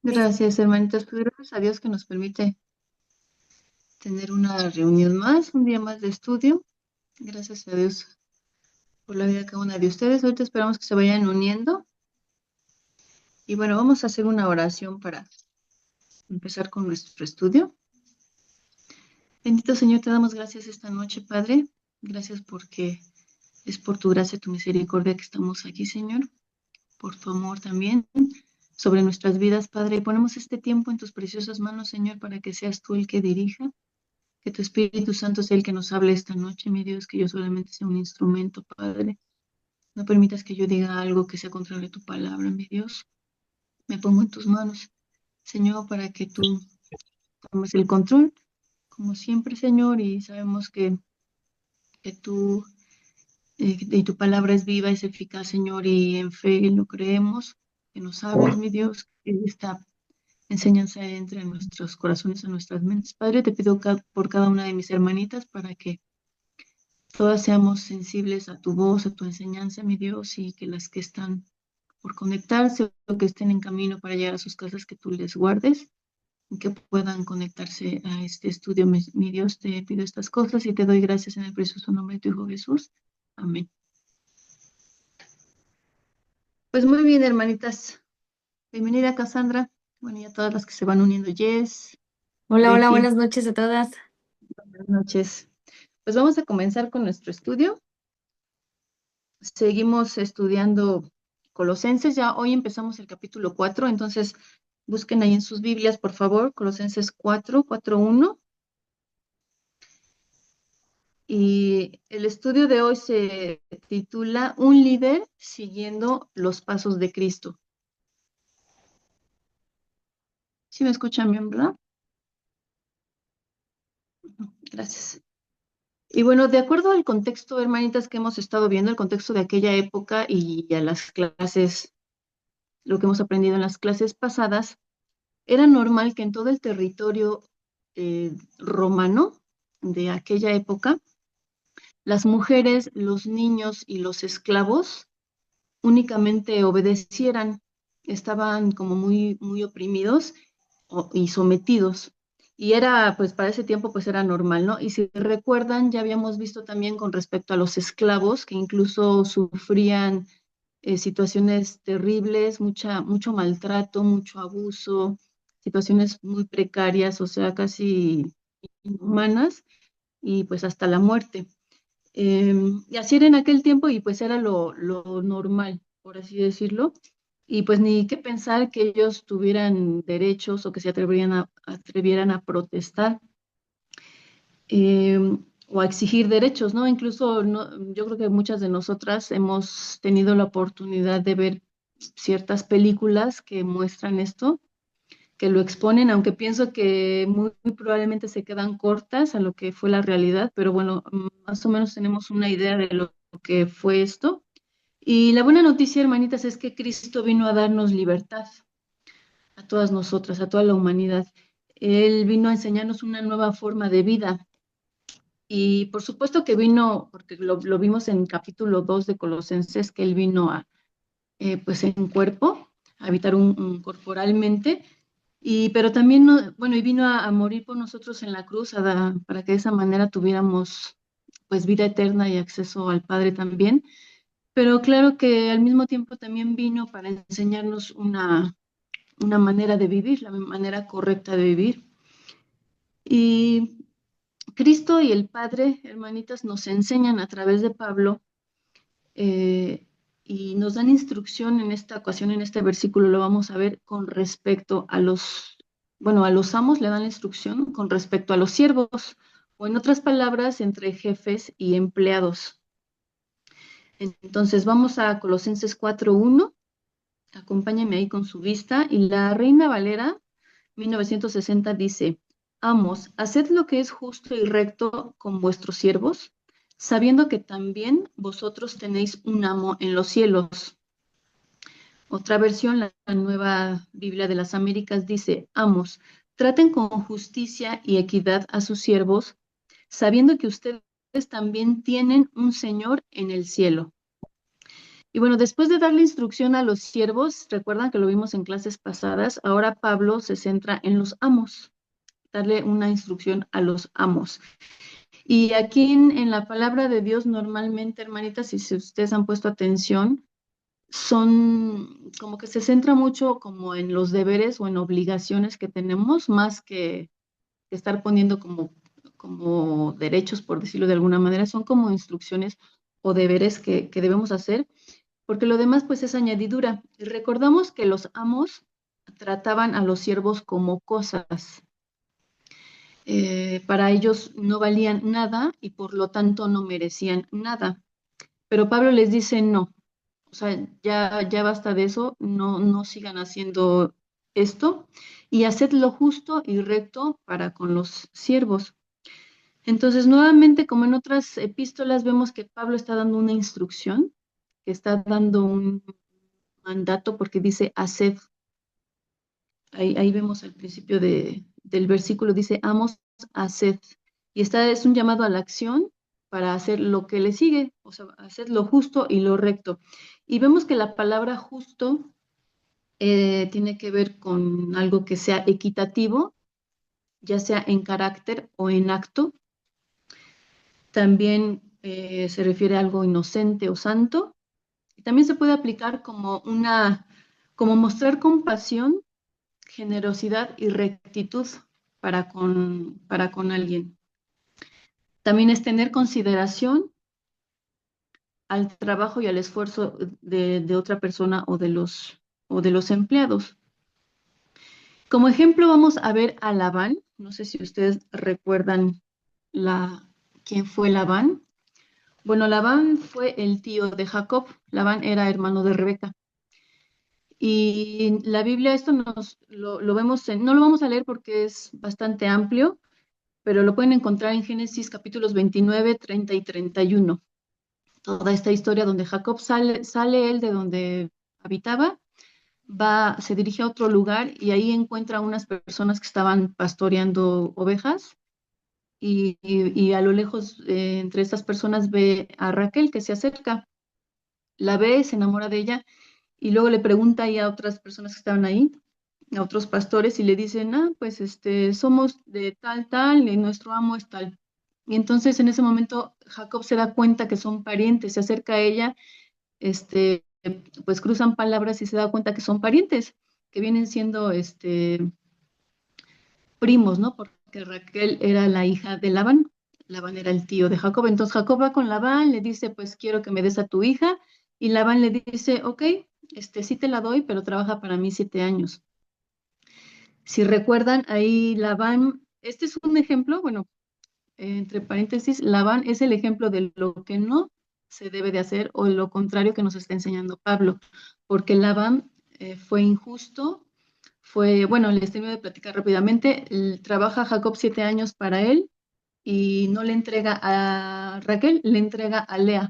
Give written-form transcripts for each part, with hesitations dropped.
Gracias, hermanitas. Pues gracias a Dios que nos permite tener una reunión más, un día más de estudio. Gracias a Dios por la vida de cada una de ustedes. Ahorita esperamos que se vayan uniendo. Y bueno, vamos a hacer una oración para empezar con nuestro estudio. Bendito Señor, te damos gracias esta noche, Padre. Gracias porque es por tu gracia, tu misericordia que estamos aquí, Señor. Por tu amor también sobre nuestras vidas, Padre. Y ponemos este tiempo en tus preciosas manos, Señor, para que seas tú el que dirija. Que tu Espíritu Santo sea el que nos hable esta noche, mi Dios, que yo solamente sea un instrumento, Padre. No permitas que yo diga algo que sea contrario a tu palabra, mi Dios. Me pongo en tus manos, Señor, para que tú tomes el control, como siempre, Señor, y sabemos que tú y tu palabra es viva, es eficaz, Señor, y en fe lo creemos, que nos hables, mi Dios, que esta enseñanza entre en nuestros corazones, en nuestras mentes. Padre, te pido por cada una de mis hermanitas para que todas seamos sensibles a tu voz, a tu enseñanza, mi Dios, y que las que están por conectarse o que estén en camino para llegar a sus casas, que tú les guardes y que puedan conectarse a este estudio. Mi Dios, te pido estas cosas y te doy gracias en el precioso nombre de tu Hijo Jesús. Amén. Pues muy bien, hermanitas. Bienvenida, Cassandra. Bueno, y a todas las que se van uniendo, Jess, Hola, hola, Becky, buenas noches a todas. buenas noches. Pues vamos a comenzar con nuestro estudio. Seguimos estudiando Colosenses, ya hoy empezamos el capítulo 4. Entonces busquen ahí en sus Biblias, por favor, Colosenses 4:1. Y el estudio de hoy se titula Un líder siguiendo los pasos de Cristo. ¿Sí me escuchan bien, verdad? Gracias. Y bueno, de acuerdo al contexto, hermanitas, que hemos estado viendo, el contexto de aquella época y a las clases, lo que hemos aprendido en las clases pasadas, era normal que en todo el territorio romano de aquella época, las mujeres, los niños y los esclavos únicamente obedecieran, estaban como muy, muy oprimidos y sometidos. Y era, pues para ese tiempo, pues era normal, ¿no? Y si recuerdan, ya habíamos visto también con respecto a los esclavos, que incluso sufrían situaciones terribles, mucho maltrato, mucho abuso, situaciones muy precarias, o sea, casi inhumanas, y pues hasta la muerte. Y así era en aquel tiempo y pues era lo normal, por así decirlo. Y pues ni qué pensar que ellos tuvieran derechos o que se atrevieran a protestar o a exigir derechos, ¿no? Incluso yo creo que muchas de nosotras hemos tenido la oportunidad de ver ciertas películas que muestran esto, que lo exponen, aunque pienso que muy probablemente se quedan cortas a lo que fue la realidad, pero bueno, más o menos tenemos una idea de lo que fue esto. Y la buena noticia, hermanitas, es que Cristo vino a darnos libertad a todas nosotras, a toda la humanidad. Él vino a enseñarnos una nueva forma de vida. Y por supuesto que vino, porque lo vimos en capítulo 2 de Colosenses, que él vino pues en cuerpo, a habitar corporalmente, pero también, bueno, y vino a morir por nosotros en la cruz para que de esa manera tuviéramos pues vida eterna y acceso al Padre también. Pero claro que al mismo tiempo también vino para enseñarnos una manera de vivir, la manera correcta de vivir. Y Cristo y el Padre, hermanitas, nos enseñan a través de Pablo eh, y nos dan instrucción en esta ocasión, en este versículo, lo vamos a ver con respecto a bueno, a los amos le dan la instrucción con respecto a los siervos, o en otras palabras, entre jefes y empleados. Entonces, vamos a Colosenses 4:1. Acompáñame ahí con su vista. Y la Reina Valera 1960 dice, Amos, haced lo que es justo y recto con vuestros siervos, sabiendo que también vosotros tenéis un amo en los cielos. Otra versión, la Nueva Biblia de las Américas, dice, Amos, traten con justicia y equidad a sus siervos, sabiendo que ustedes también tienen un Señor en el cielo. Y bueno, después de darle instrucción a los siervos, recuerdan que lo vimos en clases pasadas, ahora Pablo se centra en los amos, darle una instrucción a los amos. Y aquí en la palabra de Dios, normalmente, hermanitas, y si ustedes han puesto atención, son como que se centra mucho como en los deberes o en obligaciones que tenemos, más que estar poniendo como derechos, por decirlo de alguna manera, son como instrucciones o deberes que debemos hacer, porque lo demás pues es añadidura. Y recordamos que los amos trataban a los siervos como cosas. Para ellos no valían nada y por lo tanto no merecían nada. Pero Pablo les dice no, o sea, ya basta de eso, no sigan haciendo esto y haced lo justo y recto para con los siervos. Entonces, nuevamente, como en otras epístolas, vemos que Pablo está dando una instrucción, que está dando un mandato porque dice haced. Ahí vemos al principio del versículo, dice amos, haced. Y esta es un llamado a la acción para hacer lo que le sigue, o sea, hacer lo justo y lo recto. Y vemos que la palabra justo tiene que ver con algo que sea equitativo, ya sea en carácter o en acto. También se refiere a algo inocente o santo. Y también se puede aplicar como mostrar compasión, generosidad y rectitud para con alguien. También es tener consideración al trabajo y al esfuerzo de otra persona o de los empleados. Como ejemplo, vamos a ver a Labán. No sé si ustedes recuerdan quién fue Labán. Bueno, Labán fue el tío de Jacob. Labán era hermano de Rebeca. Y la Biblia, esto lo vemos no lo vamos a leer porque es bastante amplio, pero lo pueden encontrar en Génesis capítulos 29, 30 y 31. Toda esta historia donde Jacob sale él de donde habitaba, se dirige a otro lugar y ahí encuentra a unas personas que estaban pastoreando ovejas y a lo lejos, entre estas personas ve a Raquel que se acerca, la ve, se enamora de ella y luego le pregunta ahí a otras personas que estaban ahí, a otros pastores, y le dicen, pues somos de tal, y nuestro amo es tal. Y entonces en ese momento Jacob se da cuenta que son parientes, se acerca a ella, pues cruzan palabras y se da cuenta que son parientes, que vienen siendo primos, ¿no? Porque Raquel era la hija de Labán. Labán era el tío de Jacob. Entonces Jacob va con Labán, le dice, pues quiero que me des a tu hija. Y Labán le dice, ok, sí te la doy, pero trabaja para mí 7 años. Si recuerdan, ahí Labán, este es un ejemplo, bueno, entre paréntesis, Labán es el ejemplo de lo que no se debe de hacer o lo contrario que nos está enseñando Pablo, porque Labán fue injusto, bueno, les termino de platicar rápidamente, trabaja Jacob 7 años para él y no le entrega a Raquel, le entrega a Lea.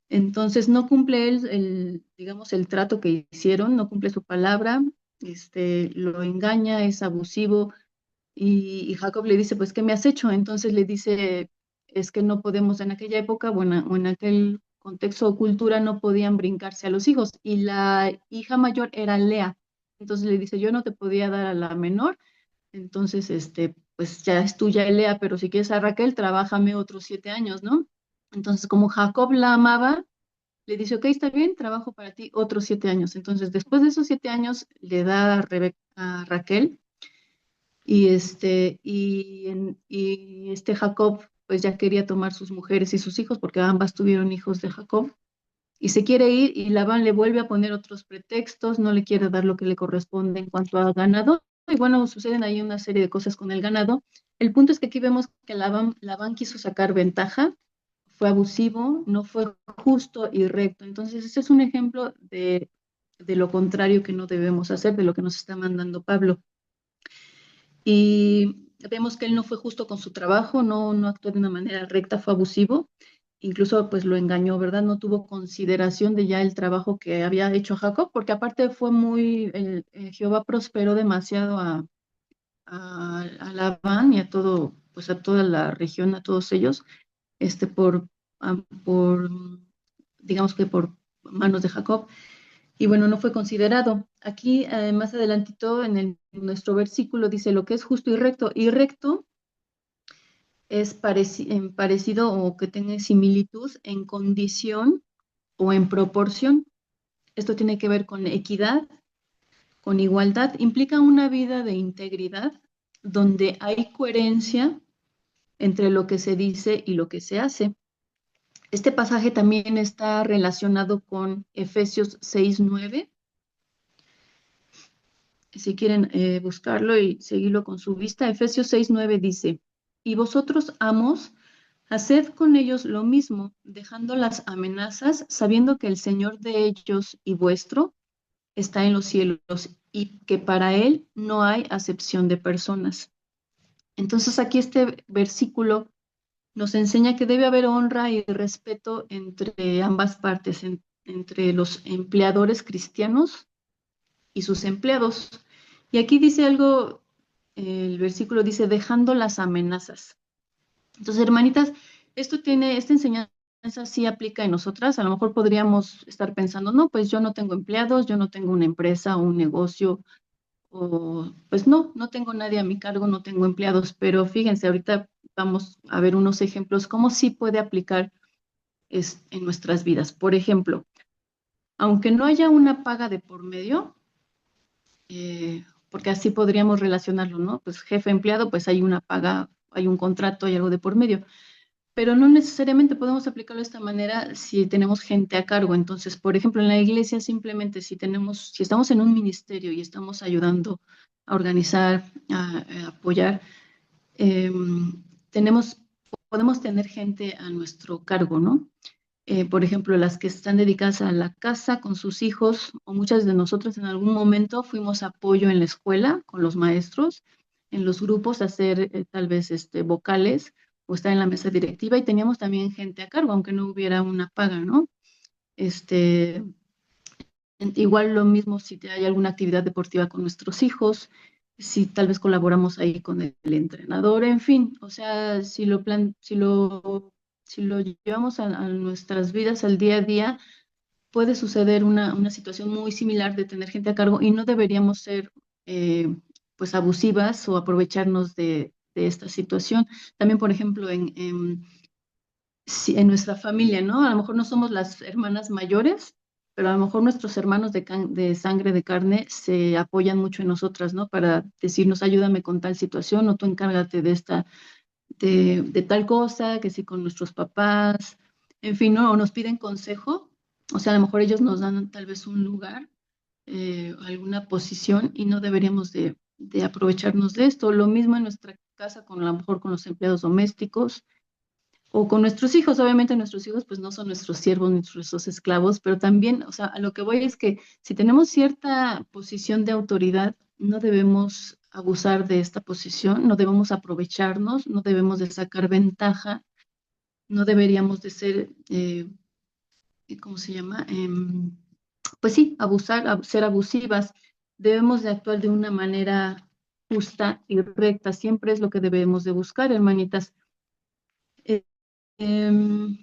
Entonces no cumple él digamos, el trato que hicieron, no cumple su palabra, lo engaña, es abusivo y Jacob le dice, pues, ¿qué me has hecho? Entonces le dice, es que no podemos en aquella época, bueno, o en aquel contexto o cultura no podían brincarse a los hijos y la hija mayor era Lea. Entonces le dice, yo no te podía dar a la menor, entonces, pues ya es tuya Lea, pero si quieres a Raquel, trabájame otros 7 años, ¿no? Entonces, como Jacob la amaba, le dice, ok, está bien, trabajo para ti otros 7 años. Entonces, después de esos 7 años, le da a Raquel y Jacob, pues ya quería tomar sus mujeres y sus hijos, porque ambas tuvieron hijos de Jacob, y se quiere ir, y Labán le vuelve a poner otros pretextos, no le quiere dar lo que le corresponde en cuanto a ganado, y bueno, suceden ahí una serie de cosas con el ganado. El punto es que aquí vemos que Labán quiso sacar ventaja, fue abusivo, no fue justo y recto. Entonces, este es un ejemplo de lo contrario que no debemos hacer, de lo que nos está mandando Pablo. Y vemos que él no fue justo con su trabajo, no actuó de una manera recta, fue abusivo, incluso pues lo engañó, ¿verdad? No tuvo consideración de ya el trabajo que había hecho Jacob, porque aparte fue Jehová prosperó demasiado a Labán y a todo, pues a toda la región, a todos ellos, por, digamos que por manos de Jacob. Y bueno, no fue considerado. Aquí, más adelantito, en nuestro versículo dice lo que es justo y recto. Y recto es parecido o que tenga similitud en condición o en proporción. Esto tiene que ver con equidad, con igualdad. Implica una vida de integridad donde hay coherencia entre lo que se dice y lo que se hace. Este pasaje también está relacionado con Efesios 6:9. Si quieren buscarlo y seguirlo con su vista, Efesios 6:9 dice, y vosotros, amos, haced con ellos lo mismo, dejando las amenazas, sabiendo que el Señor de ellos y vuestro está en los cielos y que para Él no hay acepción de personas. Entonces aquí este versículo nos enseña que debe haber honra y respeto entre ambas partes, entre los empleadores cristianos y sus empleados. Y aquí dice algo, el versículo dice, dejando las amenazas. Entonces, hermanitas, esta enseñanza sí aplica en nosotras. A lo mejor podríamos estar pensando, no, pues yo no tengo empleados, yo no tengo una empresa o un negocio, o pues no tengo nadie a mi cargo, no tengo empleados, pero fíjense, ahorita vamos a ver unos ejemplos, cómo sí puede aplicar en nuestras vidas. Por ejemplo, aunque no haya una paga de por medio, porque así podríamos relacionarlo, ¿no? Pues jefe empleado, pues hay una paga, hay un contrato, hay algo de por medio, pero no necesariamente podemos aplicarlo de esta manera si tenemos gente a cargo. Entonces, por ejemplo, en la iglesia simplemente si estamos en un ministerio y estamos ayudando a organizar, a apoyar, eh, tenemos, podemos tener gente a nuestro cargo, ¿no? Por ejemplo, las que están dedicadas a la casa con sus hijos, o muchas de nosotros en algún momento fuimos apoyo en la escuela con los maestros, en los grupos, hacer tal vez vocales o estar en la mesa directiva y teníamos también gente a cargo, aunque no hubiera una paga, ¿no? Este, igual lo mismo si hay alguna actividad deportiva con nuestros hijos, si tal vez colaboramos ahí con el entrenador, en fin, o sea, si lo llevamos a nuestras vidas al día a día, puede suceder una situación muy similar de tener gente a cargo y no deberíamos ser pues abusivas o aprovecharnos de esta situación. También, por ejemplo, en nuestra familia, ¿no? A lo mejor no somos las hermanas mayores, pero a lo mejor nuestros hermanos de sangre, de carne, se apoyan mucho en nosotras, ¿no? Para decirnos, ayúdame con tal situación o tú encárgate de tal cosa, que sí con nuestros papás, en fin, ¿no? O nos piden consejo, o sea, a lo mejor ellos nos dan tal vez un lugar, alguna posición y no deberíamos de aprovecharnos de esto. Lo mismo en nuestra casa, a lo mejor con los empleados domésticos o con nuestros hijos. Obviamente nuestros hijos pues no son nuestros siervos, nuestros esclavos, pero también, o sea, a lo que voy es que si tenemos cierta posición de autoridad, no debemos abusar de esta posición, no debemos aprovecharnos, no debemos de sacar ventaja, no deberíamos de ser, ¿cómo se llama? Pues sí, ser abusivas. Debemos de actuar de una manera justa y recta. Siempre es lo que debemos de buscar, hermanitas. Eh, em,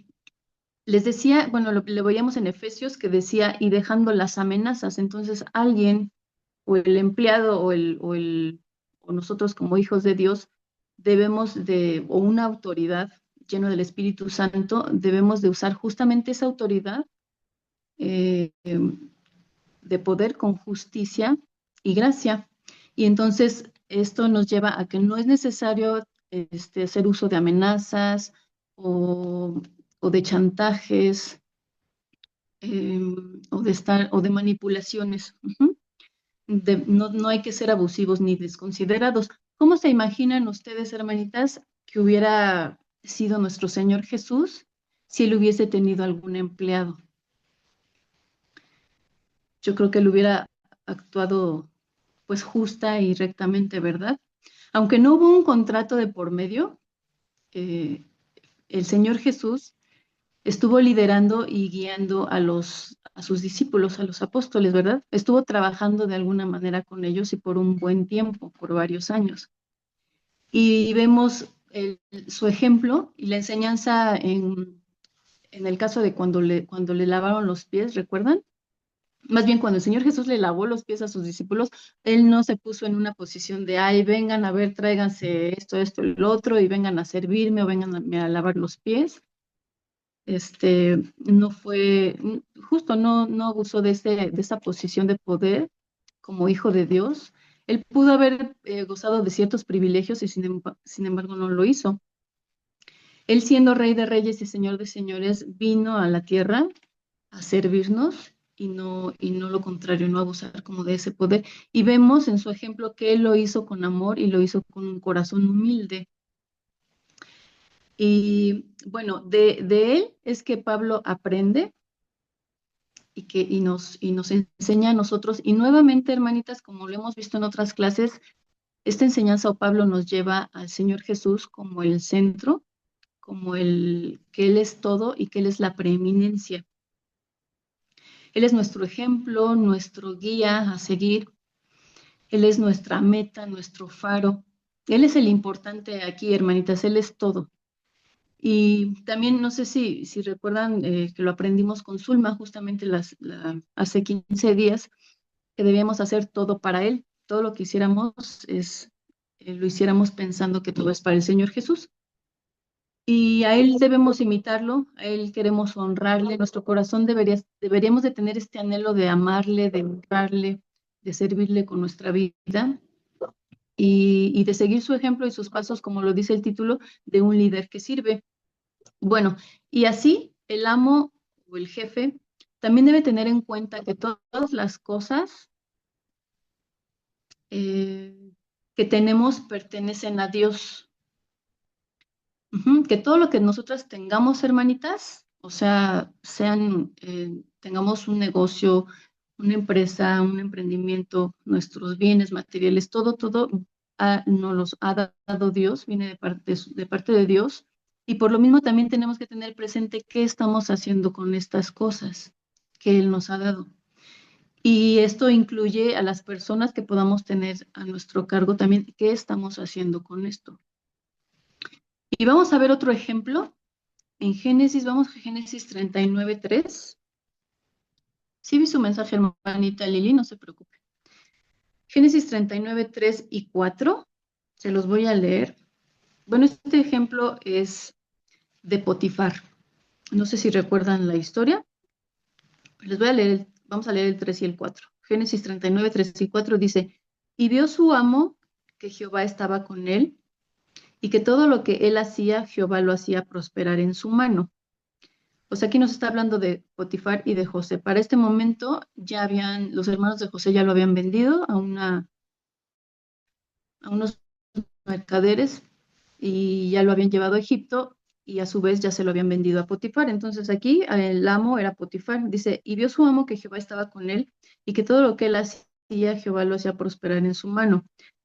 Les decía, bueno, le veíamos en Efesios que decía, y dejando las amenazas, entonces alguien, o el empleado, o nosotros como hijos de Dios, o una autoridad lleno del Espíritu Santo, debemos de usar justamente esa autoridad de poder con justicia y gracia. Y entonces esto nos lleva a que no es necesario hacer uso de amenazas o, o de chantajes o de manipulaciones. No hay que ser abusivos ni desconsiderados. ¿Cómo se imaginan ustedes, hermanitas, que hubiera sido nuestro Señor Jesús si él hubiese tenido algún empleado? Yo creo que él hubiera actuado pues justa y rectamente, ¿verdad? Aunque no hubo un contrato de por medio, eh, el Señor Jesús estuvo liderando y guiando a sus discípulos, a los apóstoles, ¿verdad? Estuvo trabajando de alguna manera con ellos y por un buen tiempo, por varios años. Y vemos su ejemplo y la enseñanza en el caso de cuando le lavaron los pies, ¿recuerdan? Más bien cuando el Señor Jesús le lavó los pies a sus discípulos, Él no se puso en una posición de, ay, vengan a ver, tráiganse esto, el otro, y vengan a servirme o vengan a lavar los pies. No fue, justo no abusó de esa posición de poder como hijo de Dios. Él pudo haber gozado de ciertos privilegios y sin embargo no lo hizo. Él siendo rey de reyes y señor de señores, vino a la tierra a servirnos y no lo contrario, no abusar como de ese poder. Y vemos en su ejemplo que él lo hizo con amor y lo hizo con un corazón humilde. Y bueno, de él es que Pablo aprende y nos enseña a nosotros. Y nuevamente, hermanitas, como lo hemos visto en otras clases, esta enseñanza o Pablo nos lleva al Señor Jesús como el centro, como el que Él es todo y que Él es la preeminencia. Él es nuestro ejemplo, nuestro guía a seguir. Él es nuestra meta, nuestro faro. Él es el importante aquí, hermanitas, Él es todo. Y también, no sé si recuerdan que lo aprendimos con Zulma justamente hace 15 días, que debíamos hacer todo para Él. Todo lo que hiciéramos lo hiciéramos pensando que todo es para el Señor Jesús. Y a Él debemos imitarlo, a Él queremos honrarle, nuestro corazón deberíamos de tener este anhelo de amarle, de honrarle, de servirle con nuestra vida y de seguir su ejemplo y sus pasos, como lo dice el título, de un líder que sirve. Bueno, y así el amo o el jefe también debe tener en cuenta que todas las cosas que tenemos pertenecen a Dios. Ujú, que todo lo que nosotras tengamos, hermanitas, o sea, tengamos un negocio, una empresa, un emprendimiento, nuestros bienes materiales, todo nos los ha dado Dios, viene de parte de Dios. Y por lo mismo también tenemos que tener presente qué estamos haciendo con estas cosas que Él nos ha dado. Y esto incluye a las personas que podamos tener a nuestro cargo también, qué estamos haciendo con esto. Y vamos a ver otro ejemplo. En Génesis, vamos a Génesis 39:3. Sí vi su mensaje, hermanita Lili, no se preocupe. Génesis 39:3 y 4, se los voy a leer. Bueno, este ejemplo es de Potifar. No sé si recuerdan la historia. Les voy a leer, vamos a leer el 3 y el 4. Génesis 39:3 y 4 dice, y vio su amo que Jehová estaba con él y que todo lo que él hacía, Jehová lo hacía prosperar en su mano. O sea, aquí nos está hablando de Potifar y de José. Para este momento los hermanos de José ya lo habían vendido a unos mercaderes y ya lo habían llevado a Egipto y a su vez ya se lo habían vendido a Potifar. Entonces aquí el amo era Potifar. Dice, y vio su amo que Jehová estaba con él y que todo lo que él hacía, Jehová lo hacía prosperar en su mano.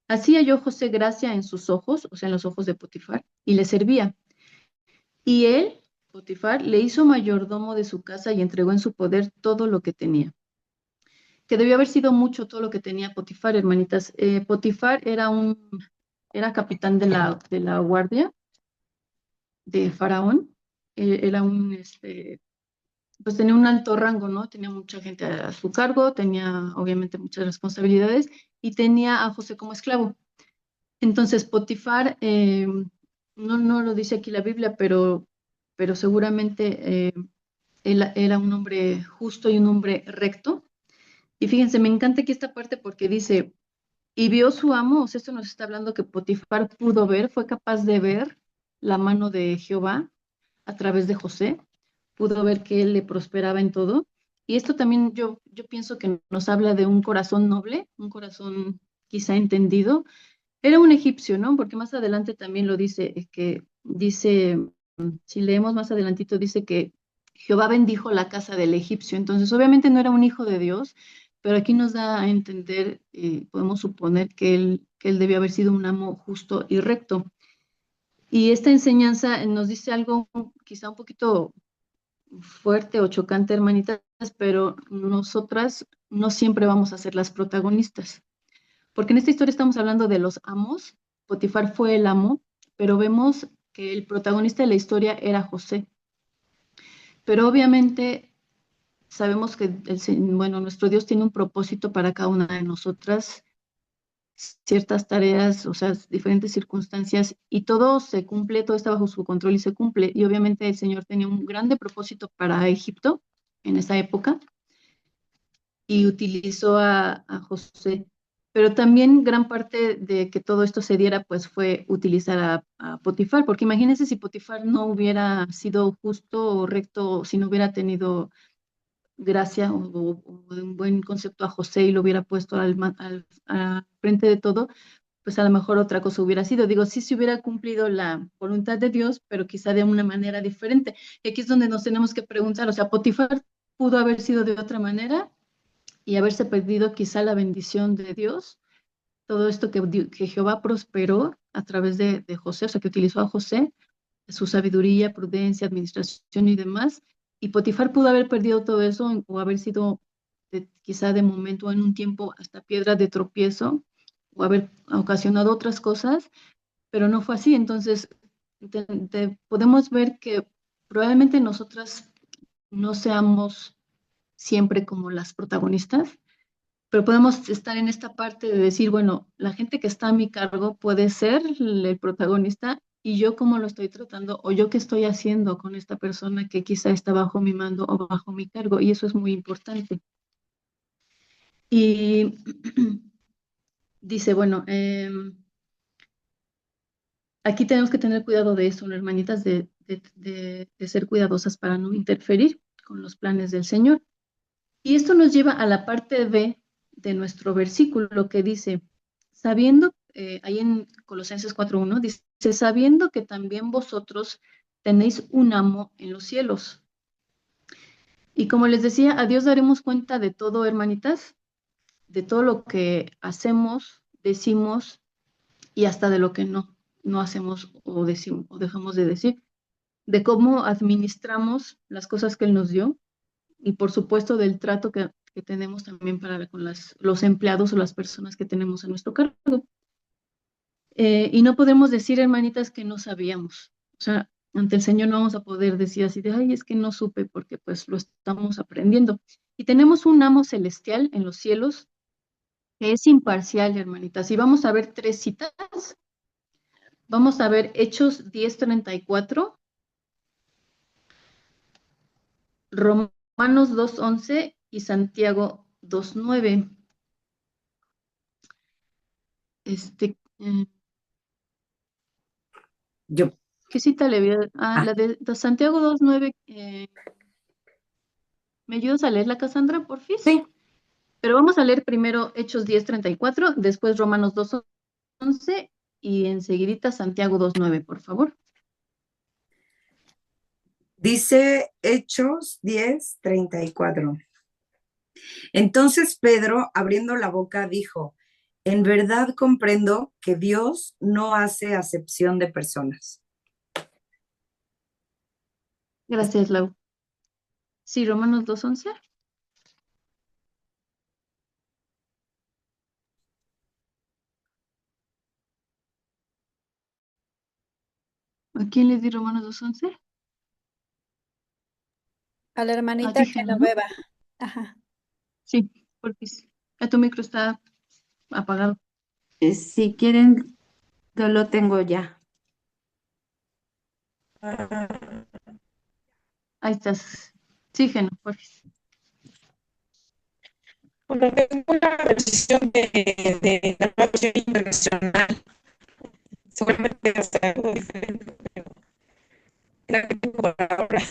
Así halló José gracia en sus ojos, o sea, en los ojos de Potifar, y le servía. Y él, Potifar, le hizo mayordomo de su casa y entregó en su poder todo lo que tenía. Que debió haber sido mucho todo lo que tenía Potifar, hermanitas. Potifar era capitán de la guardia de Faraón. Era pues tenía un alto rango, ¿no? Tenía mucha gente a su cargo, tenía obviamente muchas responsabilidades y tenía a José como esclavo. Entonces, Potifar, no lo dice aquí la Biblia, pero seguramente él era un hombre justo y un hombre recto. Y fíjense, me encanta aquí esta parte porque dice, y vio su amo, o sea, esto nos está hablando que Potifar pudo ver, fue capaz de ver la mano de Jehová a través de José, pudo ver que él le prosperaba en todo. Y esto también yo pienso que nos habla de un corazón noble, un corazón quizá entendido. Era un egipcio, ¿no? Porque más adelante también lo dice, si leemos más adelantito, dice que Jehová bendijo la casa del egipcio. Entonces, obviamente no era un hijo de Dios, pero aquí nos da a entender, podemos suponer que él debió haber sido un amo justo y recto. Y esta enseñanza nos dice algo quizá un poquito fuerte o chocante, hermanitas, pero nosotras no siempre vamos a ser las protagonistas. Porque en esta historia estamos hablando de los amos. Potifar fue el amo, pero vemos que el protagonista de la historia era José. Pero obviamente sabemos que bueno, nuestro Dios tiene un propósito para cada una de nosotras, ciertas tareas, o sea, diferentes circunstancias, y todo se cumple, todo está bajo su control y se cumple. Y obviamente el Señor tenía un grande propósito para Egipto en esa época y utilizó a José. Pero también gran parte de que todo esto se diera, pues fue utilizar a Potifar, porque imagínense si Potifar no hubiera sido justo o recto, si no hubiera tenido gracia o un buen concepto a José y lo hubiera puesto al frente de todo, pues a lo mejor otra cosa hubiera sido. Digo, sí se hubiera cumplido la voluntad de Dios, pero quizá de una manera diferente. Y aquí es donde nos tenemos que preguntar, o sea, Potifar pudo haber sido de otra manera y haberse perdido quizá la bendición de Dios, todo esto que Jehová prosperó a través de José, o sea, que utilizó a José, su sabiduría, prudencia, administración y demás. Y Potifar pudo haber perdido todo eso o haber sido quizá de momento en un tiempo hasta piedra de tropiezo o haber ocasionado otras cosas, pero no fue así. Entonces, podemos ver que probablemente nosotras no seamos siempre como las protagonistas, pero podemos estar en esta parte de decir, bueno, la gente que está a mi cargo puede ser el protagonista y yo cómo lo estoy tratando o yo qué estoy haciendo con esta persona que quizá está bajo mi mando o bajo mi cargo y eso es muy importante. Y dice, bueno, aquí tenemos que tener cuidado de eso, ¿no, hermanitas? De ser cuidadosas para no interferir con los planes del Señor. Y esto nos lleva a la parte B de nuestro versículo que dice, sabiendo, ahí en Colosenses 4:1, dice, sabiendo que también vosotros tenéis un amo en los cielos. Y como les decía, a Dios daremos cuenta de todo, hermanitas, de todo lo que hacemos, decimos y hasta de lo que no hacemos o decimos o dejamos de decir, de cómo administramos las cosas que Él nos dio y por supuesto del trato que tenemos también con los empleados o las personas que tenemos a nuestro cargo. Y no podemos decir, hermanitas, que no sabíamos. O sea, ante el Señor no vamos a poder decir así de, ay, es que no supe porque pues lo estamos aprendiendo. Y tenemos un amo celestial en los cielos que es imparcial, hermanitas. Y vamos a ver tres citas. Vamos a ver Hechos 10:34, Romanos 2:11 y Santiago 2:9. Eh, Yo, ¿Qué cita le voy a dar? ah, La de Santiago 2:9. ¿Me ayudas a leerla, Cassandra, porfis? sí, Pero vamos a leer primero Hechos 10:34, después Romanos 2:11 y enseguidita Santiago 2:9, por favor. dice Hechos 10:34. Entonces Pedro, abriendo la boca, dijo, en verdad comprendo que Dios no hace acepción de personas. Gracias, Lau. Sí, Romanos 2:11. ¿A quién le di Romanos 2:11? A la A hermanita ti, que Gema, no ¿no? beba. Ajá. Sí, porfis. Tu micro está apagado. Si quieren, yo lo tengo ya. Ahí estás. Sí, Gema, porfis. Bueno, tengo una versión de la versión internacional. Seguramente va a ser algo diferente, pero la que tengo por ahora.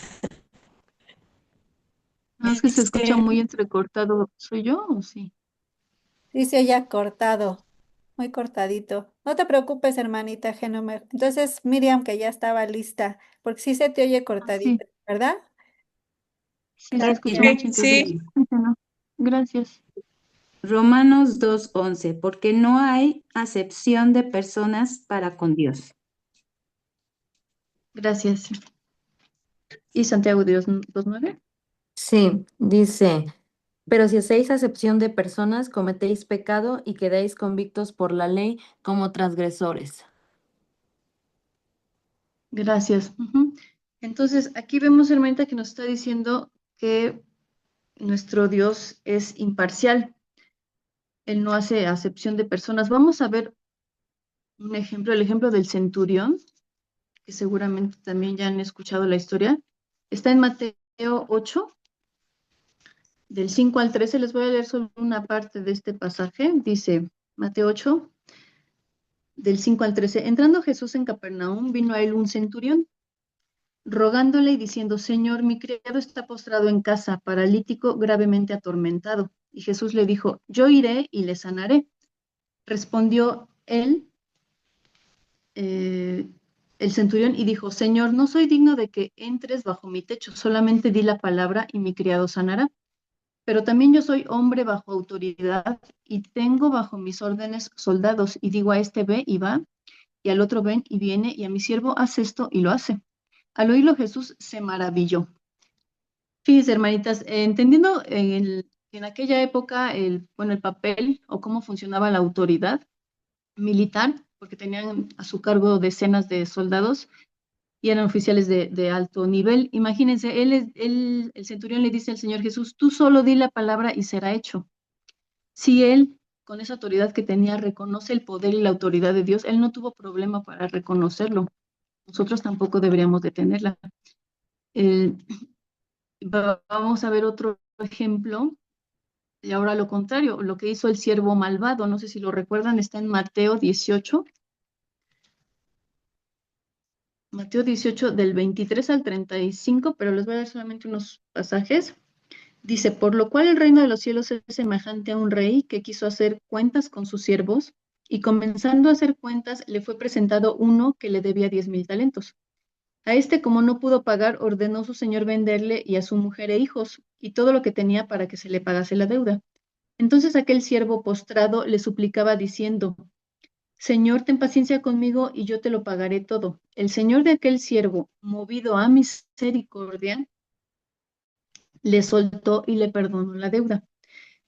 No, es que se escucha Dice, muy entrecortado. ¿Soy yo o sí? Dice ya cortado, muy cortadito. No te preocupes, hermanita Genome. Entonces, Miriam, que ya estaba lista, porque sí se te oye Ah, sí, cortadito, ¿verdad? sí, se escucha Gracias. mucho, ok, entonces. sí, Bueno, gracias. Romanos 2:11, porque no hay acepción de personas para con Dios. Gracias. ¿Y Santiago 2:9? Sí, dice, pero si hacéis acepción de personas, cometéis pecado y quedáis convictos por la ley como transgresores. Gracias. Ujú. Entonces, aquí vemos, hermanita, que nos está diciendo que nuestro Dios es imparcial. Él no hace acepción de personas. Vamos a ver un ejemplo, el ejemplo del centurión, que seguramente también ya han escuchado la historia. Está en Mateo 8, del 5 al 13. Les voy a leer solo una parte de este pasaje. Dice Mateo 8, del 5 al 13. Entrando Jesús en Capernaum, vino a él un centurión, rogándole y diciendo, Señor, mi criado está postrado en casa, paralítico, gravemente atormentado. Y Jesús le dijo, yo iré y le sanaré. Respondió él, el centurión, y dijo, Señor, no soy digno de que entres bajo mi techo, solamente di la palabra y mi criado sanará. Pero también yo soy hombre bajo autoridad y tengo bajo mis órdenes soldados, y digo a este ve y va, y al otro ven y viene, y a mi siervo haz esto y lo hace. Al oírlo Jesús se maravilló. Fíjense, hermanitas, entendiendo en aquella época bueno, el papel o cómo funcionaba la autoridad militar, porque tenían a su cargo decenas de soldados y eran oficiales de alto nivel. Imagínense, el centurión le dice al Señor Jesús, tú solo di la palabra y será hecho. Si él, con esa autoridad que tenía, reconoce el poder y la autoridad de Dios, él no tuvo problema para reconocerlo. Nosotros tampoco deberíamos de tenerla. El- Vamos a ver otro ejemplo. Y ahora lo contrario, lo que hizo el siervo malvado, no sé si lo recuerdan, está en Mateo 18. Mateo 18 del 23 al 35, pero les voy a dar solamente unos pasajes. Dice, por lo cual el reino de los cielos es semejante a un rey que quiso hacer cuentas con sus siervos, y comenzando a hacer cuentas, le fue presentado uno que le debía 10,000 talentos. A este, como no pudo pagar, ordenó su señor venderle y a su mujer e hijos, y todo lo que tenía para que se le pagase la deuda. Entonces aquel siervo postrado le suplicaba diciendo, Señor, ten paciencia conmigo y yo te lo pagaré todo. El señor de aquel siervo, movido a misericordia, le soltó y le perdonó la deuda.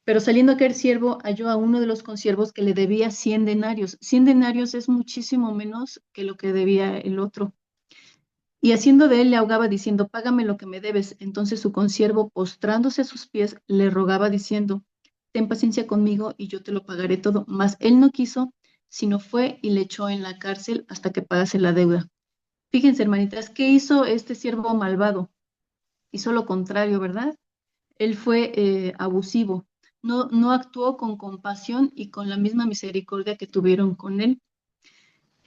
Pero saliendo aquel siervo, halló a uno de los consiervos que le debía 100 denarios. 100 denarios es muchísimo menos que lo que debía el otro. Y haciendo de él, le ahogaba diciendo, págame lo que me debes. Entonces su consiervo, postrándose a sus pies, le rogaba diciendo, ten paciencia conmigo y yo te lo pagaré todo. Mas él no quiso, sino fue y le echó en la cárcel hasta que pagase la deuda. Fíjense, hermanitas, ¿qué hizo este siervo malvado? Hizo lo contrario, ¿verdad? Él fue abusivo. No actuó con compasión y con la misma misericordia que tuvieron con él.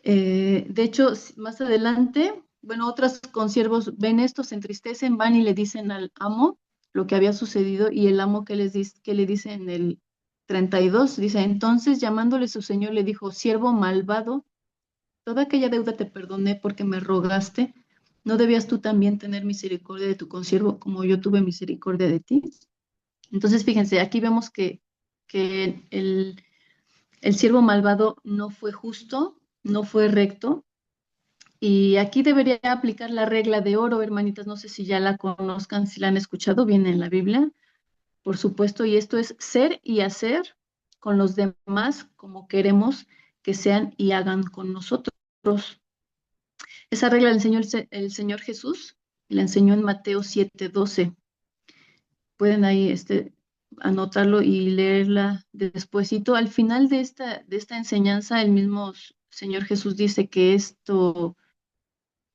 De hecho, más adelante, bueno, otros consiervos ven esto, se entristecen, van y le dicen al amo lo que había sucedido, y el amo que le dice en el 32, dice, entonces llamándole su señor le dijo, siervo malvado, toda aquella deuda te perdoné porque me rogaste, ¿no debías tú también tener misericordia de tu consiervo como yo tuve misericordia de ti? Entonces, fíjense, aquí vemos que el siervo malvado no fue justo, no fue recto. Y aquí debería aplicar la regla de oro, hermanitas. No sé si ya la conozcan, si la han escuchado, viene en la Biblia, por supuesto. Y esto es ser y hacer con los demás como queremos que sean y hagan con nosotros. Esa regla la enseñó el Señor Jesús, la enseñó en Mateo 7:12. Pueden ahí anotarlo y leerla despuesito. Al final de esta enseñanza, el mismo Señor Jesús dice que esto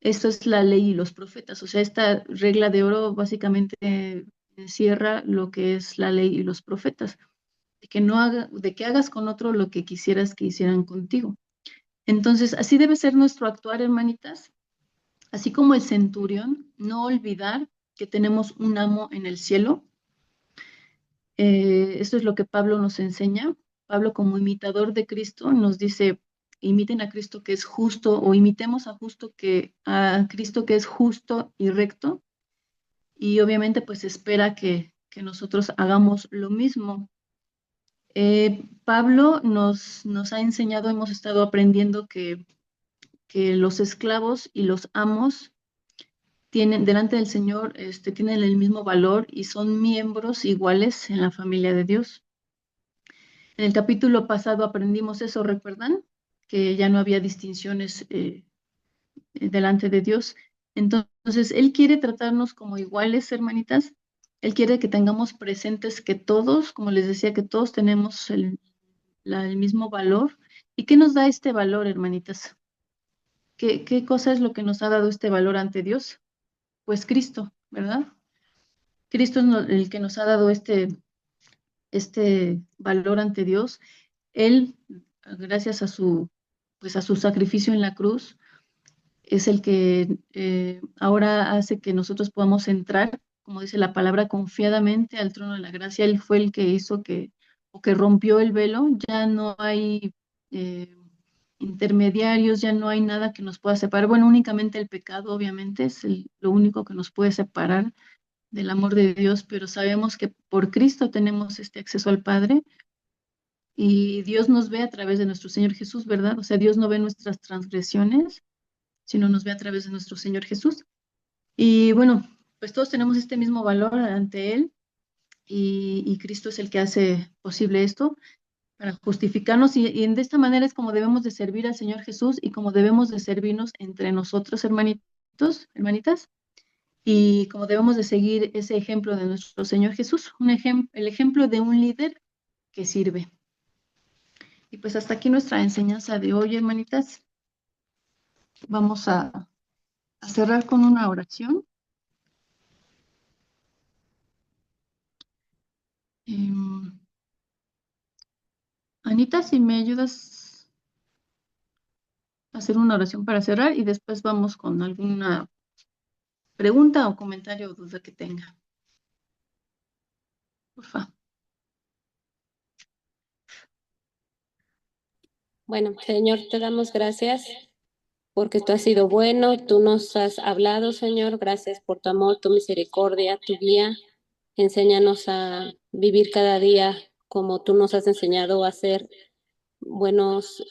es la ley y los profetas. O sea, esta regla de oro básicamente encierra lo que es la ley y los profetas, de que hagas con otro lo que quisieras que hicieran contigo. Entonces, así debe ser nuestro actuar, hermanitas. Así como el centurión, no olvidar que tenemos un amo en el cielo. Esto es lo que Pablo nos enseña. Pablo, como imitador de Cristo, nos dice, imiten a Cristo que es justo, o imitemos a Cristo que es justo y recto. Y obviamente pues espera que nosotros hagamos lo mismo. Pablo nos ha enseñado, hemos estado aprendiendo que los esclavos y los amos tienen, delante del Señor, tienen el mismo valor y son miembros iguales en la familia de Dios. En el capítulo pasado aprendimos eso, ¿recuerdan? Que ya no había distinciones delante de Dios. Entonces, Él quiere tratarnos como iguales, hermanitas. Él quiere que tengamos presentes que todos, como les decía, que todos tenemos el mismo valor. ¿Y qué nos da este valor, hermanitas? ¿Qué cosa es lo que nos ha dado este valor ante Dios? Pues Cristo, ¿verdad? Cristo es el que nos ha dado este valor ante Dios. Él, gracias a pues a su sacrificio en la cruz, es el que ahora hace que nosotros podamos entrar, como dice la palabra, confiadamente al trono de la gracia. Él fue el que hizo o que rompió el velo. Ya no hay eh, intermediarios, ya no hay nada que nos pueda separar. Bueno, únicamente el pecado, obviamente, es lo único que nos puede separar del amor de Dios, pero sabemos que por Cristo tenemos este acceso al Padre y Dios nos ve a través de nuestro Señor Jesús, ¿verdad? O sea, Dios no ve nuestras transgresiones, sino nos ve a través de nuestro Señor Jesús. Y bueno, pues todos tenemos este mismo valor ante Él y Cristo es el que hace posible esto para justificarnos y de esta manera es como debemos de servir al Señor Jesús y como debemos de servirnos entre nosotros, hermanitos, hermanitas, y como debemos de seguir ese ejemplo de nuestro Señor Jesús, el ejemplo de un líder que sirve. Y pues hasta aquí nuestra enseñanza de hoy, hermanitas. Vamos a cerrar con una oración. Em, Anita, si me ayudas a hacer una oración para cerrar y después vamos con alguna pregunta o comentario o duda que tenga. Porfa. Bueno, Señor, te damos gracias porque tú has sido bueno, tú nos has hablado, Señor. Gracias por tu amor, tu misericordia, tu guía. Enséñanos a vivir cada día como tú nos has enseñado a ser buenas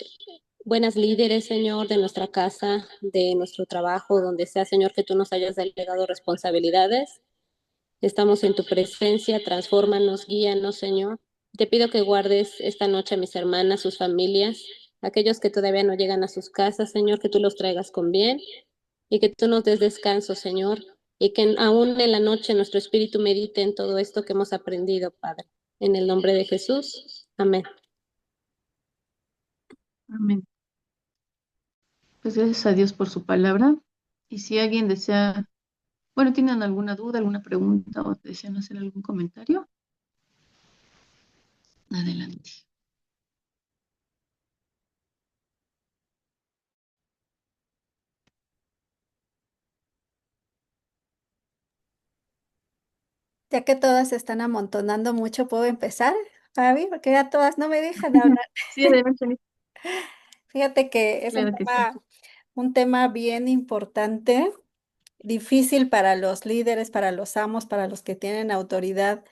líderes, Señor, de nuestra casa, de nuestro trabajo, donde sea, Señor, que tú nos hayas delegado responsabilidades. Estamos en tu presencia, transfórmanos, guíanos, Señor. Te pido que guardes esta noche a mis hermanas, sus familias, aquellos que todavía no llegan a sus casas, Señor, que tú los traigas con bien y que tú nos des descanso, Señor, y que aún en la noche nuestro espíritu medite en todo esto que hemos aprendido, Padre. En el nombre de Jesús. Amén. Amén. Pues gracias a Dios por su palabra. Y si alguien desea, bueno, tienen alguna duda, alguna pregunta o desean hacer algún comentario, adelante. Ya que todas se están amontonando mucho, ¿puedo empezar, Fabi? Porque ya todas no me dejan hablar. Sí, adelante, Fíjate que es claro que sí. un tema bien importante, difícil para los líderes, para los amos, para los que tienen autoridad,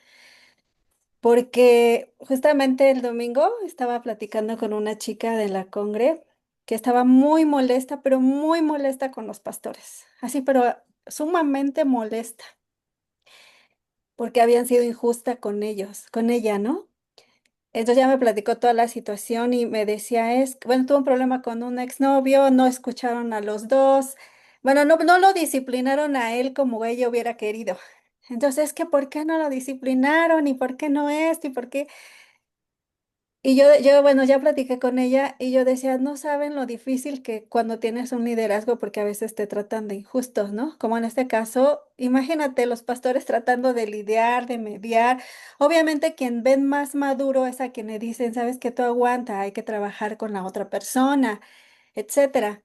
porque justamente el domingo estaba platicando con una chica de la Congre que estaba muy molesta, pero muy molesta con los pastores, así, pero sumamente molesta, porque habían sido injusta con ellos, con ella, ¿no? Entonces ya me platicó toda la situación y me decía, bueno, tuvo un problema con un exnovio, no escucharon a los dos, bueno, no lo disciplinaron a él como ella hubiera querido. Entonces, que ¿por qué no lo disciplinaron? ¿Y por qué no esto? ¿Y por qué? Y bueno, ya platiqué con ella y yo decía, no saben lo difícil que cuando tienes un liderazgo, porque a veces te tratan de injustos, ¿no? Como en este caso, imagínate los pastores tratando de lidiar, de mediar. Obviamente quien ven más maduro es a quien le dicen, sabes que tú aguanta, hay que trabajar con la otra persona, etcétera.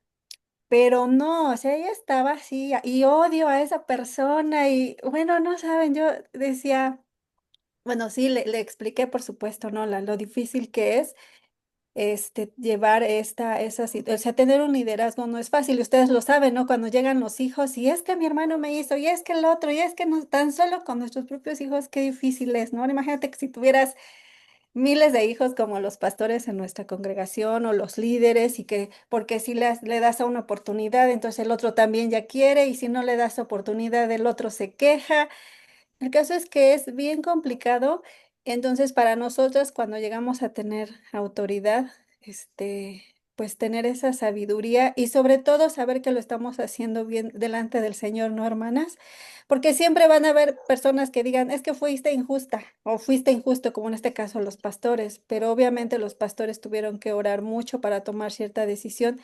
Pero no, o sea, ella estaba así y odio a esa persona y bueno, no saben, yo decía, bueno, sí, le expliqué, por supuesto, ¿no? Lo difícil que es llevar o sea, tener un liderazgo no es fácil, y ustedes lo saben, ¿no? Cuando llegan los hijos, y es que mi hermano me hizo, y es que el otro, y es que no, tan solo con nuestros propios hijos, qué difícil es, ¿no? Ahora imagínate que si tuvieras miles de hijos como los pastores en nuestra congregación o los líderes, y que porque si le das a una oportunidad, entonces el otro también ya quiere, y si no le das oportunidad, el otro se queja. El caso es que es bien complicado, entonces para nosotros cuando llegamos a tener autoridad, pues tener esa sabiduría y sobre todo saber que lo estamos haciendo bien delante del Señor, ¿no, hermanas? Porque siempre van a haber personas que digan, es que fuiste injusta o fuiste injusto, como en este caso los pastores, pero obviamente los pastores tuvieron que orar mucho para tomar cierta decisión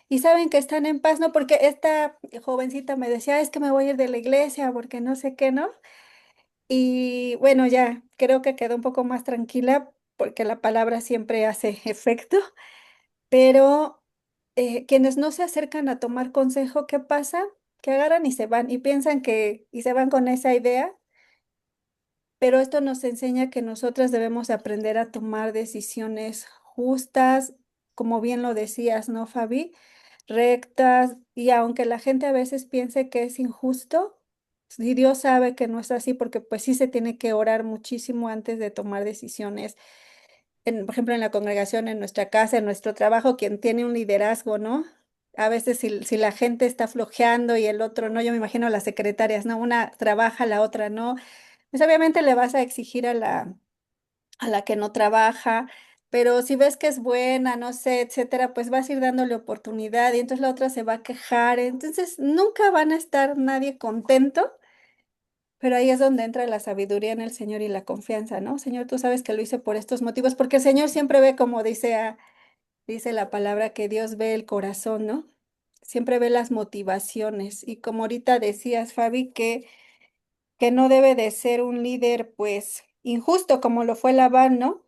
y saben que están en paz, ¿no? Porque esta jovencita me decía, es que me voy a ir de la iglesia porque no sé qué, ¿no? Y bueno, ya creo que quedó un poco más tranquila porque la palabra siempre hace efecto, pero quienes no se acercan a tomar consejo, ¿qué pasa? Que agarran y se van y piensan y se van con esa idea, pero esto nos enseña que nosotras debemos aprender a tomar decisiones justas, como bien lo decías, ¿no, Fabi? Rectas, y aunque la gente a veces piense que es injusto, si Dios sabe que no es así, porque pues sí se tiene que orar muchísimo antes de tomar decisiones. Por ejemplo, en la congregación, en nuestra casa, en nuestro trabajo, quien tiene un liderazgo, ¿no? A veces si la gente está flojeando y el otro no, yo me imagino a las secretarias, ¿no? Una trabaja, la otra no. Pues obviamente le vas a exigir a la que no trabaja, pero si ves que es buena, no sé, etcétera, pues vas a ir dándole oportunidad y entonces la otra se va a quejar. Entonces nunca van a estar nadie contento, pero ahí es donde entra la sabiduría en el Señor y la confianza, ¿no? Señor, tú sabes que lo hice por estos motivos, porque el Señor siempre ve, como dice la palabra, que Dios ve el corazón, ¿no? Siempre ve las motivaciones. Y como ahorita decías, Fabi, que no debe de ser un líder, pues, injusto como lo fue Labán, ¿no?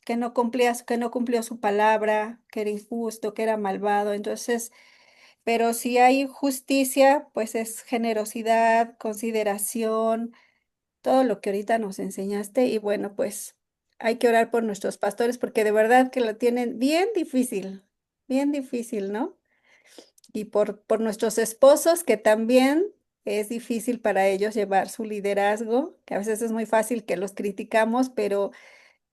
Que no cumplió su palabra, que era injusto, que era malvado. Entonces, pero si hay justicia, pues es generosidad, consideración, todo lo que ahorita nos enseñaste. Y bueno, pues hay que orar por nuestros pastores porque de verdad que lo tienen bien difícil, ¿no? Y por nuestros esposos, que también es difícil para ellos llevar su liderazgo, que a veces es muy fácil que los criticamos, pero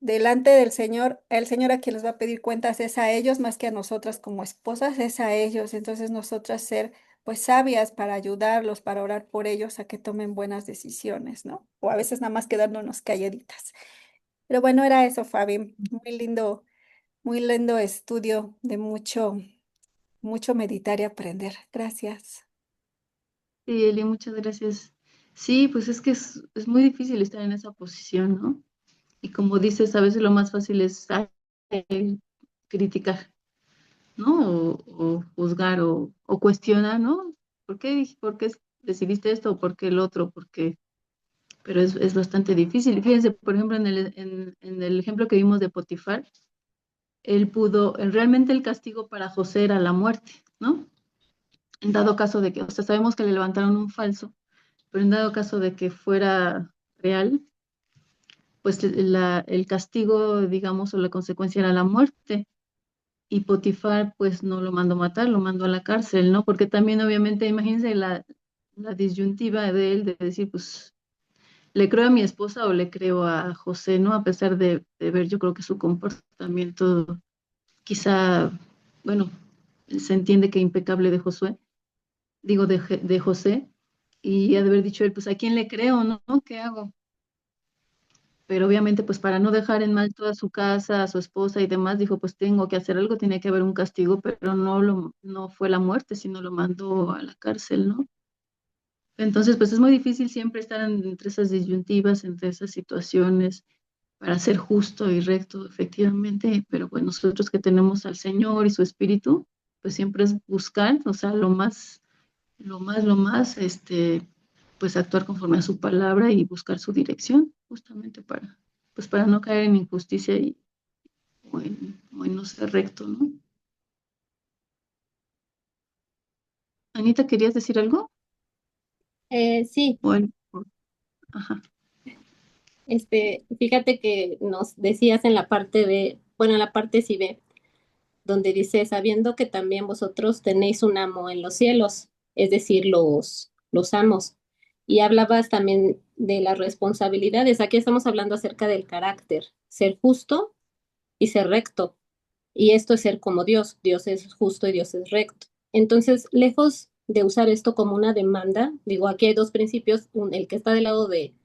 delante del Señor, el Señor a quien les va a pedir cuentas es a ellos más que a nosotras como esposas, es a ellos. Entonces nosotras ser pues sabias para ayudarlos, para orar por ellos a que tomen buenas decisiones, ¿no? O a veces nada más quedándonos calladitas. Pero bueno, era eso, Fabi. Muy lindo estudio de mucho meditar y aprender. Gracias. Sí, Eli, muchas gracias. Sí, pues es que es muy difícil estar en esa posición, ¿no? Y como dices, a veces lo más fácil es criticar, ¿no? O juzgar o cuestionar, ¿no? ¿Por qué decidiste esto o por qué el otro? Pero es bastante difícil. Fíjense, por ejemplo, en el ejemplo que vimos de Potifar, realmente el castigo para José era la muerte, ¿no? En dado caso de que, o sea, sabemos que le levantaron un falso, pero en dado caso de que fuera real, pues el castigo, digamos, o la consecuencia era la muerte. Y Potifar, pues no lo mandó matar, lo mandó a la cárcel, ¿no? Porque también, obviamente, imagínense la disyuntiva de él de decir, pues, ¿le creo a mi esposa o le creo a José, ¿no? A pesar de ver, yo creo que su comportamiento, quizá, bueno, se entiende que impecable de Josué, digo, de José, y ha de haber dicho él, pues, ¿a quién le creo, no? ¿Qué hago? Pero obviamente, pues para no dejar en mal toda su casa, a su esposa y demás, dijo, pues tengo que hacer algo, tiene que haber un castigo, pero no fue la muerte, sino lo mandó a la cárcel, ¿no? Entonces, pues es muy difícil siempre estar entre esas disyuntivas, entre esas situaciones, para ser justo y recto, efectivamente, pero pues nosotros que tenemos al Señor y su Espíritu, pues siempre es buscar, o sea, pues actuar conforme a su palabra y buscar su dirección, justamente para no caer en injusticia o en no ser recto, ¿no? Anita, ¿querías decir algo? Sí, Bueno, ajá. fíjate que nos decías en la parte de, bueno, en la parte sí B, donde dice, sabiendo que también vosotros tenéis un amo en los cielos, es decir, los amos. Y hablabas también de las responsabilidades. Aquí estamos hablando acerca del carácter, ser justo y ser recto. Y esto es ser como Dios. Dios es justo y Dios es recto. Entonces, lejos de usar esto como una demanda, digo, aquí hay dos principios, el que está del lado de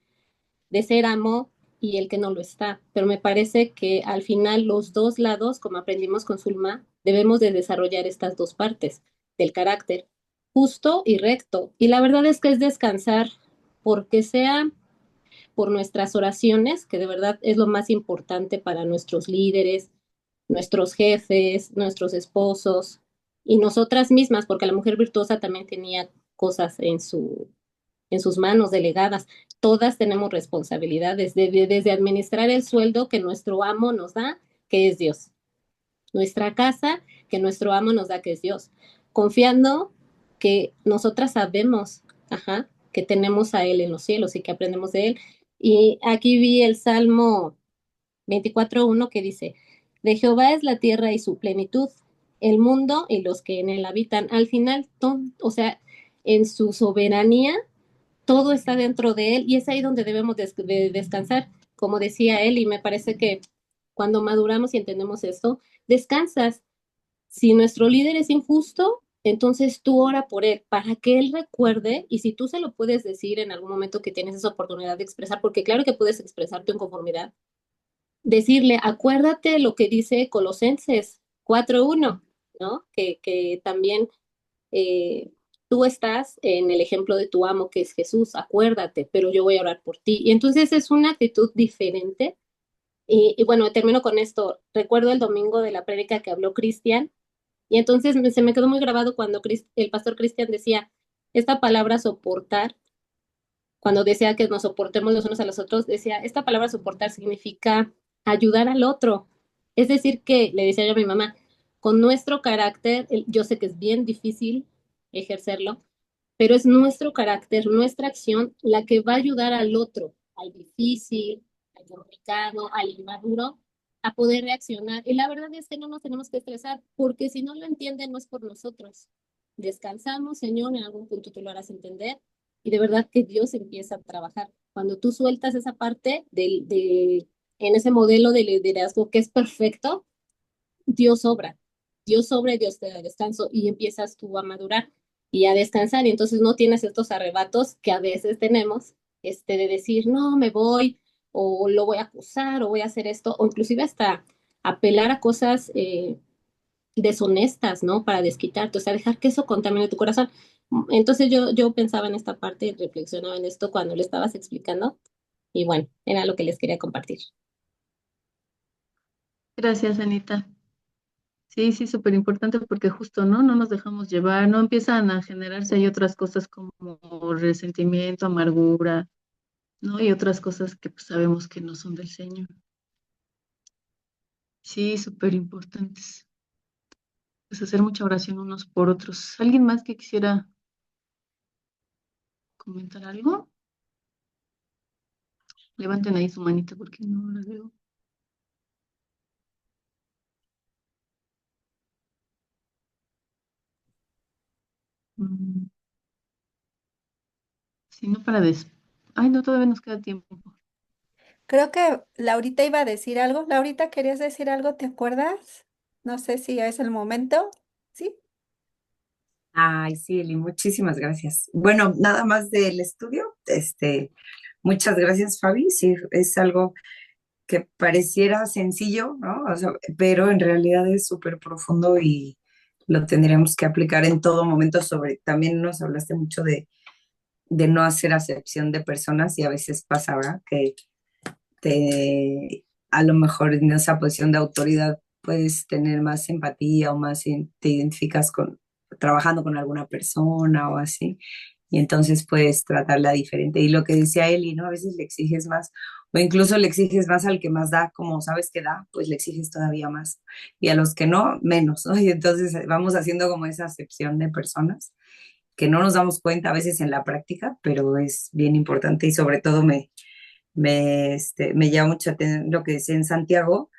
ser amo y el que no lo está. Pero me parece que al final los dos lados, como aprendimos con Zulma, debemos de desarrollar estas dos partes del carácter, justo y recto. Y la verdad es que es descansar, porque sea por nuestras oraciones, que de verdad es lo más importante para nuestros líderes, nuestros jefes, nuestros esposos y nosotras mismas, porque la mujer virtuosa también tenía cosas en sus manos delegadas. Todas tenemos responsabilidades, desde administrar el sueldo que nuestro amo nos da, que es Dios. Nuestra casa, que nuestro amo nos da, que es Dios. Confiando que nosotras sabemos, que tenemos a Él en los cielos y que aprendemos de Él. Y aquí vi el Salmo 24:1 que dice, de Jehová es la tierra y su plenitud, el mundo y los que en él habitan. Al final, o sea, en su soberanía, todo está dentro de él y es ahí donde debemos de descansar. Como decía él, y me parece que cuando maduramos y entendemos esto, descansas. Si nuestro líder es injusto, entonces tú ora por él para que él recuerde, y si tú se lo puedes decir en algún momento que tienes esa oportunidad de expresar, porque claro que puedes expresar tu inconformidad, decirle, acuérdate lo que dice Colosenses 4:1, ¿no? Que también tú estás en el ejemplo de tu amo, que es Jesús, acuérdate, pero yo voy a orar por ti. Y entonces es una actitud diferente. Y bueno, termino con esto. Recuerdo el domingo de la prédica que habló Cristian, y entonces se me quedó muy grabado cuando el pastor Cristian decía, esta palabra soportar, cuando decía que nos soportemos los unos a los otros, decía, esta palabra soportar significa ayudar al otro. Es decir, que le decía yo a mi mamá, con nuestro carácter, yo sé que es bien difícil ejercerlo, pero es nuestro carácter, nuestra acción, la que va a ayudar al otro, al difícil, al complicado, al inmaduro, a poder reaccionar. Y la verdad es que no nos tenemos que estresar, porque si no lo entienden, no es por nosotros. Descansamos, Señor, en algún punto tú lo harás entender, y de verdad que Dios empieza a trabajar. Cuando tú sueltas esa parte en ese modelo de liderazgo que es perfecto, Dios obra y Dios te da descanso y empiezas tú a madurar y a descansar y entonces no tienes estos arrebatos que a veces tenemos, de decir, no, me voy o lo voy a acusar o voy a hacer esto o inclusive hasta apelar a cosas deshonestas, ¿no? Para desquitarte, o sea, dejar que eso contamine tu corazón. Entonces yo pensaba en esta parte y reflexionaba en esto cuando le estabas explicando y bueno, era lo que les quería compartir. Gracias, Anita. Sí, sí, súper importante porque justo, ¿no? No nos dejamos llevar, no empiezan a generarse ahí otras cosas como resentimiento, amargura, ¿no? Y otras cosas que pues, sabemos que no son del Señor. Sí, súper importantes. Pues hacer mucha oración unos por otros. ¿Alguien más que quisiera comentar algo? Levanten ahí su manita porque no la veo. Mm, Si no, Ay, no, todavía nos queda tiempo. Creo que Laurita iba a decir algo. Laurita, ¿querías decir algo? ¿Te acuerdas? No sé si es el momento. ¿Sí? Ay, sí, Eli, muchísimas gracias. Bueno, nada más del estudio. Muchas gracias, Fabi. Sí, es algo que pareciera sencillo, ¿no? O sea, pero en realidad es súper profundo y lo tendríamos que aplicar en todo momento. También nos hablaste mucho de no hacer acepción de personas y a veces pasa, ¿verdad? Que a lo mejor en esa posición de autoridad puedes tener más empatía o más te identificas trabajando con alguna persona o así, y entonces puedes tratarla diferente. Y lo que decía Eli, ¿no? A veces le exiges más, o incluso le exiges más al que más da, como sabes que da, pues le exiges todavía más, y a los que no, menos, ¿no? Y entonces vamos haciendo como esa acepción de personas que no nos damos cuenta a veces en la práctica, pero es bien importante y sobre todo me llama mucho lo que decía en Santiago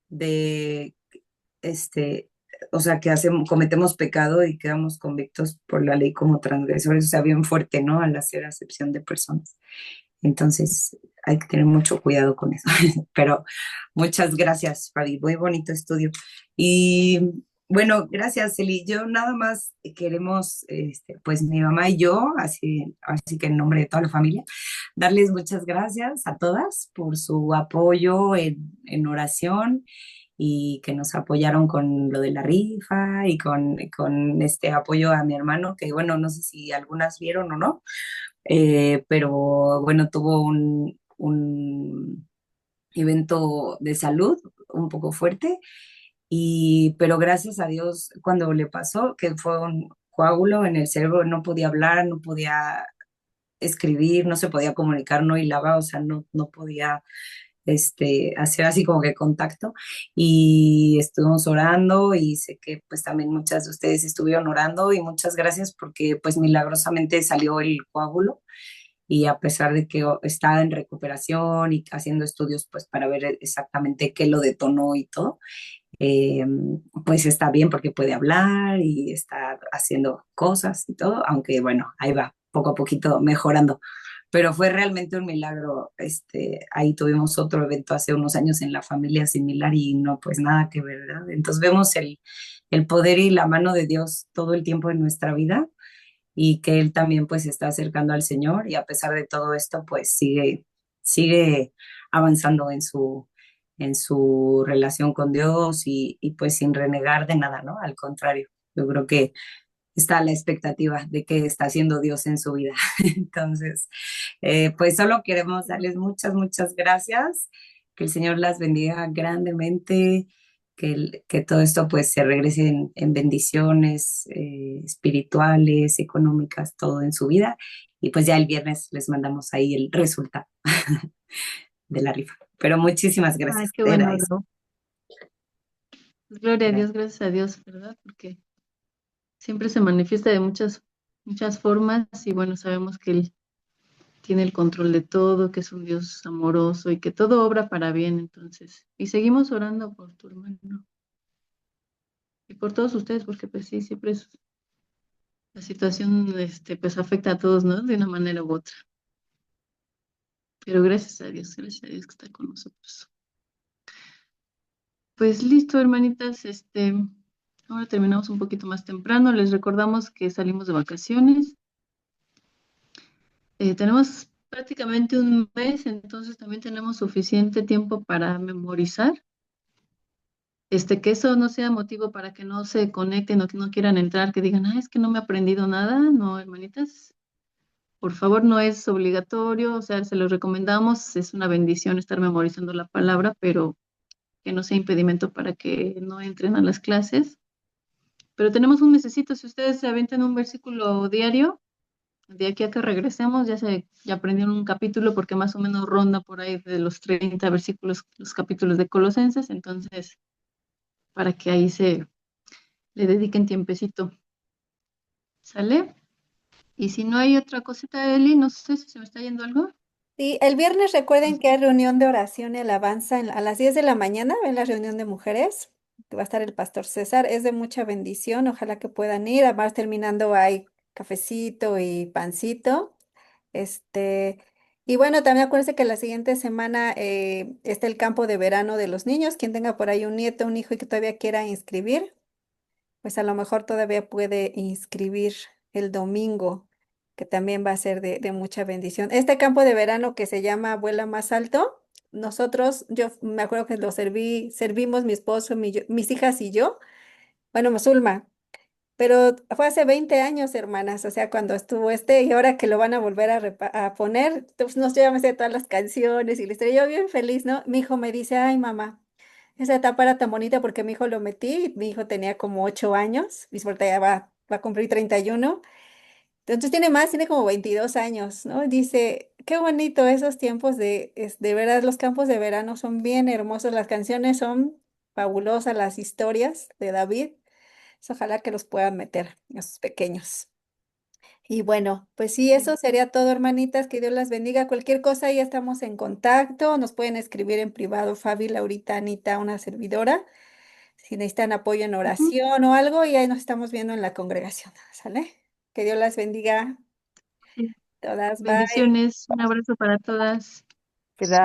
de, o sea, que cometemos pecado y quedamos convictos por la ley como transgresores, o sea, bien fuerte, ¿no? Al hacer acepción de personas. Entonces, hay que tener mucho cuidado con eso. Pero muchas gracias, Fabi. Muy bonito estudio. Y bueno, gracias, Eli. Yo nada más queremos, pues mi mamá y yo, así que en nombre de toda la familia, darles muchas gracias a todas por su apoyo en oración y que nos apoyaron con lo de la rifa y con este apoyo a mi hermano, que bueno, no sé si algunas vieron o no, pero bueno, tuvo un evento de salud un poco fuerte, pero gracias a Dios cuando le pasó, que fue un coágulo en el cerebro, no podía hablar, no podía escribir, no se podía comunicar, no hilaba, o sea, no podía hacer así como que contacto, y estuvimos orando y sé que pues también muchas de ustedes estuvieron orando, y muchas gracias porque pues milagrosamente salió el coágulo, y a pesar de que estaba en recuperación y haciendo estudios pues para ver exactamente qué lo detonó y todo, eh, pues está bien porque puede hablar y está haciendo cosas y todo, aunque bueno, ahí va, poco a poquito mejorando. Pero fue realmente un milagro. Ahí tuvimos otro evento hace unos años en la familia similar y no, pues nada que ver, ¿verdad? Entonces vemos el poder y la mano de Dios todo el tiempo en nuestra vida, y que Él también pues se está acercando al Señor, y a pesar de todo esto pues sigue avanzando en su relación con Dios, y pues sin renegar de nada, ¿no? Al contrario, yo creo que está a la expectativa de qué está haciendo Dios en su vida. Entonces, pues solo queremos darles muchas gracias, que el Señor las bendiga grandemente, que todo esto pues se regrese en bendiciones espirituales, económicas, todo en su vida, y pues ya el viernes les mandamos ahí el resultado de la rifa. Pero muchísimas Ay, gracias, qué de bueno, verdad. Lau. Pues gloria a Gracias. Dios, gracias a Dios, ¿verdad? Porque siempre se manifiesta de muchas formas y bueno, sabemos que Él tiene el control de todo, que es un Dios amoroso y que todo obra para bien, entonces. Y seguimos orando por tu hermano y por todos ustedes, porque pues sí, siempre la situación pues afecta a todos, ¿no? De una manera u otra. Pero gracias a Dios que está con nosotros. Pues listo, hermanitas, ahora terminamos un poquito más temprano. Les recordamos que salimos de vacaciones. Tenemos prácticamente un mes, entonces también tenemos suficiente tiempo para memorizar. Que eso no sea motivo para que no se conecten o que no quieran entrar, que digan, es que no me he aprendido nada. No, hermanitas, por favor, no es obligatorio, o sea, se los recomendamos, es una bendición estar memorizando la palabra, pero que no sea impedimento para que no entren a las clases. Pero tenemos un mesecito, si ustedes se aventan un versículo diario, de aquí a que regresemos, ya aprendieron un capítulo, porque más o menos ronda por ahí de los 30 versículos, los capítulos de Colosenses, entonces, para que ahí le dediquen tiempecito, ¿sale? Y si no hay otra cosita, Eli, no sé si se me está yendo algo. Sí, el viernes recuerden que hay reunión de oración y alabanza a las 10 de la mañana, ven la reunión de mujeres, que va a estar el pastor César, es de mucha bendición, ojalá que puedan ir, además terminando hay cafecito y pancito, este, y bueno, también acuérdense que la siguiente semana está el campo de verano de los niños, quien tenga por ahí un nieto, un hijo y que todavía quiera inscribir, pues a lo mejor todavía puede inscribir el domingo, que también va a ser de mucha bendición. Este campo de verano que se llama Vuela Más Alto, nosotros, yo me acuerdo que lo servimos mi esposo, mis hijas y yo, bueno, Zulma, pero fue hace 20 años, hermanas, o sea, cuando estuvo y ahora que lo van a volver a poner, pues nos llevamos de todas las canciones y la historia, yo bien feliz, ¿no? Mi hijo me dice, ay, mamá. Esa etapa era tan bonita porque mi hijo lo metí, mi hijo tenía como 8 años, mi suerte ya va a cumplir 31, entonces tiene como 22 años, ¿no? Dice, qué bonito esos tiempos de verdad, los campos de verano son bien hermosos, las canciones son fabulosas, las historias de David, ojalá que los puedan meter a sus pequeños. Y bueno, pues sí, eso sería todo, hermanitas. Que Dios las bendiga. Cualquier cosa, ya estamos en contacto. Nos pueden escribir en privado, Fabi, Laurita, Anita, una servidora. Si necesitan apoyo en Ujú. oración o algo, y ahí nos estamos viendo en la congregación. ¿Sale? Que Dios las bendiga Sí. todas. Bye. Bendiciones, un abrazo para todas. Gracias.